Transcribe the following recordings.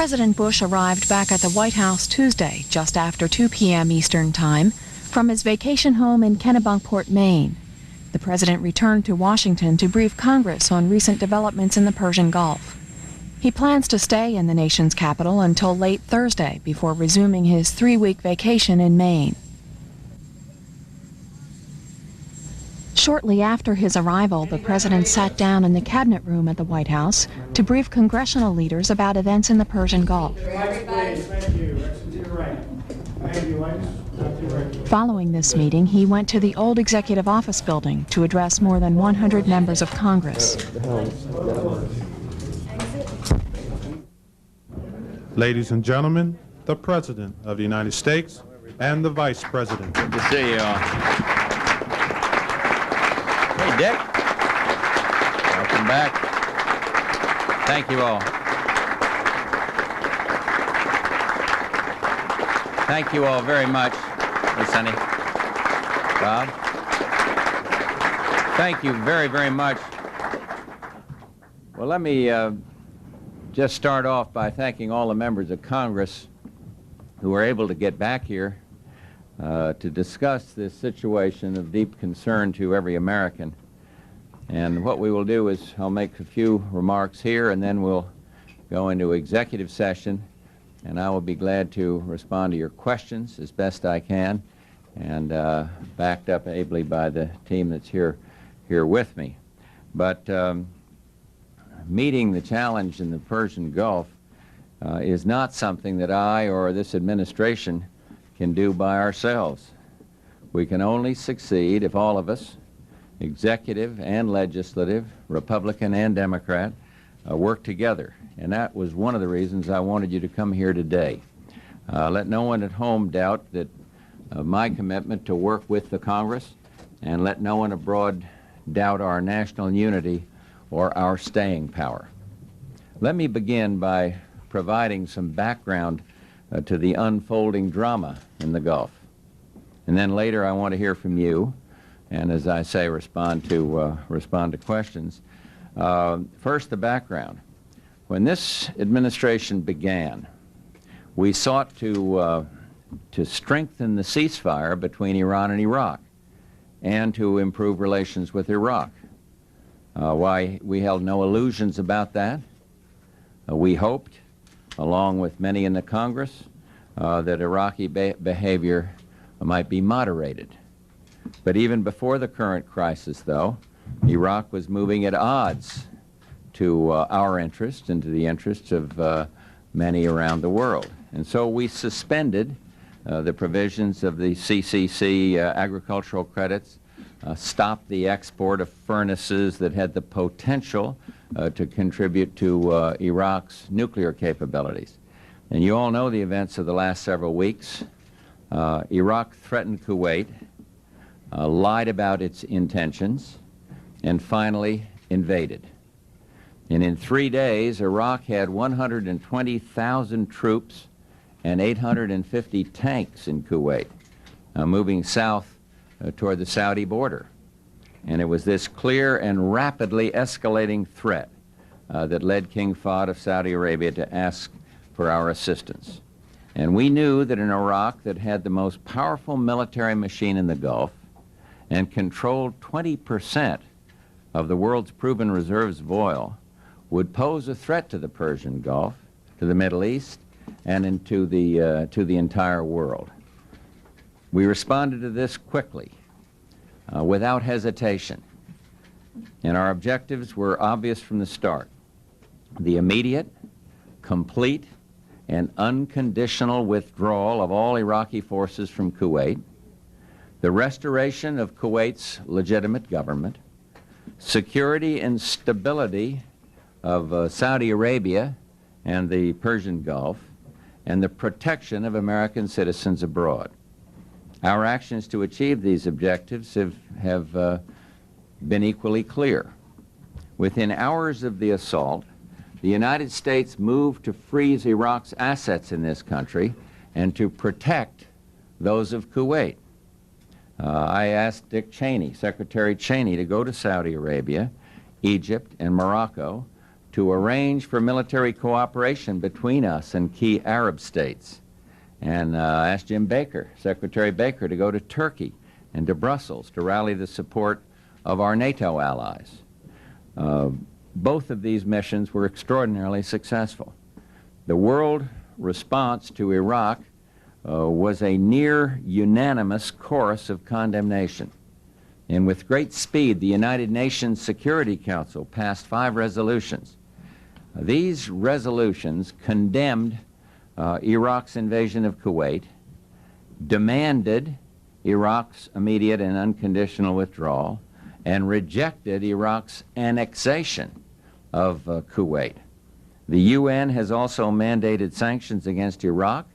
President Bush arrived back at the White House Tuesday, just after 2 p.m. Eastern Time, from his vacation home in Kennebunkport, Maine. The president returned to Washington to brief Congress on recent developments in the Persian Gulf. He plans to stay in the nation's capital until late Thursday before resuming his 3-week vacation in Maine. Shortly after his arrival, the president sat down in the cabinet room at the White House to brief congressional leaders about events in the Persian Gulf. Following this meeting, he went to the old Executive Office building to address more than 100 members of Congress. Ladies and gentlemen, the President of the United States and the Vice President. Good to see you all. Hey, Dick. Welcome back. Thank you all. Thank you all very much. Hey, Sonny. Bob. Thank you very, very much. Well, let me just start off by thanking all the members of Congress who were able to get back here to discuss this situation of deep concern to every American. And what we will do is I'll make a few remarks here, and then we'll go into executive session, and I will be glad to respond to your questions as best I can, and backed up ably by the team that's here with me. But meeting the challenge in the Persian Gulf is not something that I or this administration can do by ourselves. We can only succeed if all of us, executive and legislative, Republican and Democrat, work together. And that was one of the reasons I wanted you to come here today. Let no one at home doubt that my commitment to work with the Congress, and let no one abroad doubt our national unity or our staying power. Let me begin by providing some background to the unfolding drama in the Gulf. And then later I want to hear from you, and as I say, respond to questions. First, the background. When this administration began, we sought to strengthen the ceasefire between Iran and Iraq and to improve relations with Iraq. Why we held no illusions about that. We hoped, along with many in the Congress, that Iraqi behavior might be moderated. But even before the current crisis, though, Iraq was moving at odds to our interests and to the interests of many around the world. And so we suspended the provisions of the CCC agricultural credits, stopped the export of furnaces that had the potential to contribute to Iraq's nuclear capabilities. And you all know the events of the last several weeks. Iraq threatened Kuwait, lied about its intentions, and finally invaded. And in 3 days, Iraq had 120,000 troops and 850 tanks in Kuwait, moving south toward the Saudi border. And it was this clear and rapidly escalating threat that led King Fahd of Saudi Arabia to ask for our assistance. And we knew that an Iraq that had the most powerful military machine in the Gulf and controlled 20% of the world's proven reserves of oil would pose a threat to the Persian Gulf, to the Middle East, and into to the entire world. We responded to this quickly, without hesitation, and our objectives were obvious from the start. The immediate, complete, and unconditional withdrawal of all Iraqi forces from Kuwait, the restoration of Kuwait's legitimate government, security and stability of Saudi Arabia and the Persian Gulf, and the protection of American citizens abroad. Our actions to achieve these objectives have been equally clear. Within hours of the assault, the United States moved to freeze Iraq's assets in this country and to protect those of Kuwait. I asked Dick Cheney, Secretary Cheney, to go to Saudi Arabia, Egypt, and Morocco to arrange for military cooperation between us and key Arab states, and asked Jim Baker, Secretary Baker, to go to Turkey and to Brussels to rally the support of our NATO allies. Both of these missions were extraordinarily successful. The world response to Iraq was a near unanimous chorus of condemnation. And with great speed, the United Nations Security Council passed 5 resolutions. These resolutions condemned Iraq's invasion of Kuwait, demanded Iraq's immediate and unconditional withdrawal, and rejected Iraq's annexation of Kuwait. The UN has also mandated sanctions against Iraq,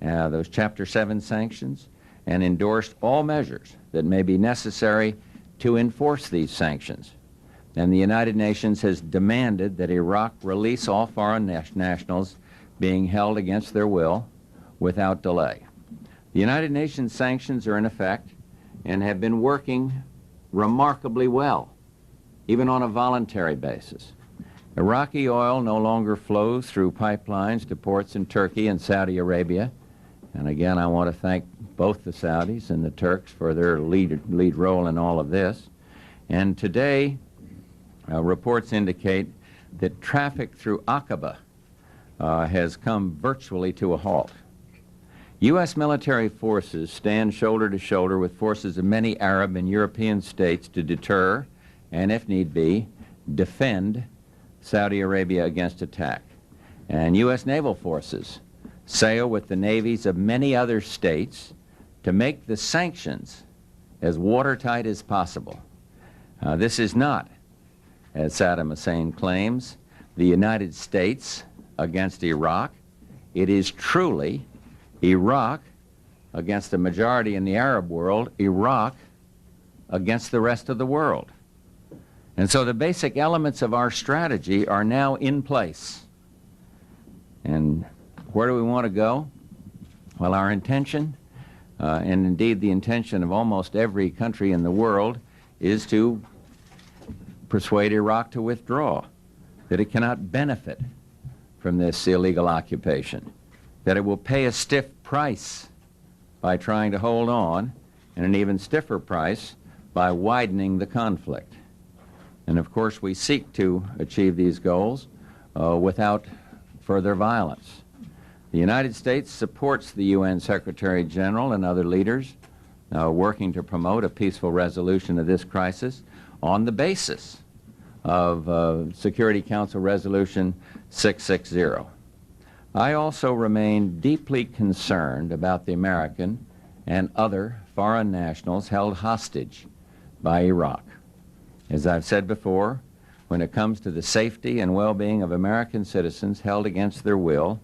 those Chapter 7 sanctions, and endorsed all measures that may be necessary to enforce these sanctions. And the United Nations has demanded that Iraq release all foreign nationals being held against their will without delay. The United Nations sanctions are in effect and have been working remarkably well, even on a voluntary basis. Iraqi oil no longer flows through pipelines to ports in Turkey and Saudi Arabia. And again, I want to thank both the Saudis and the Turks for their lead role in all of this. And today, reports indicate that traffic through Aqaba has come virtually to a halt. U.S. military forces stand shoulder to shoulder with forces of many Arab and European states to deter and, if need be, defend Saudi Arabia against attack. And U.S. naval forces sail with the navies of many other states to make the sanctions as watertight as possible. This is not, as Saddam Hussein claims, the United States against Iraq. It is truly Iraq against a majority in the Arab world, Iraq against the rest of the world. And so the basic elements of our strategy are now in place. And where do we want to go? Well, our intention, and indeed the intention of almost every country in the world, is to persuade Iraq to withdraw, that it cannot benefit from this illegal occupation, that it will pay a stiff price by trying to hold on, and an even stiffer price by widening the conflict. And of course, we seek to achieve these goals without further violence. The United States supports the UN Secretary General and other leaders working to promote a peaceful resolution of this crisis on the basis of Security Council Resolution 660. I also remain deeply concerned about the American and other foreign nationals held hostage by Iraq. As I've said before, when it comes to the safety and well-being of American citizens held against their will,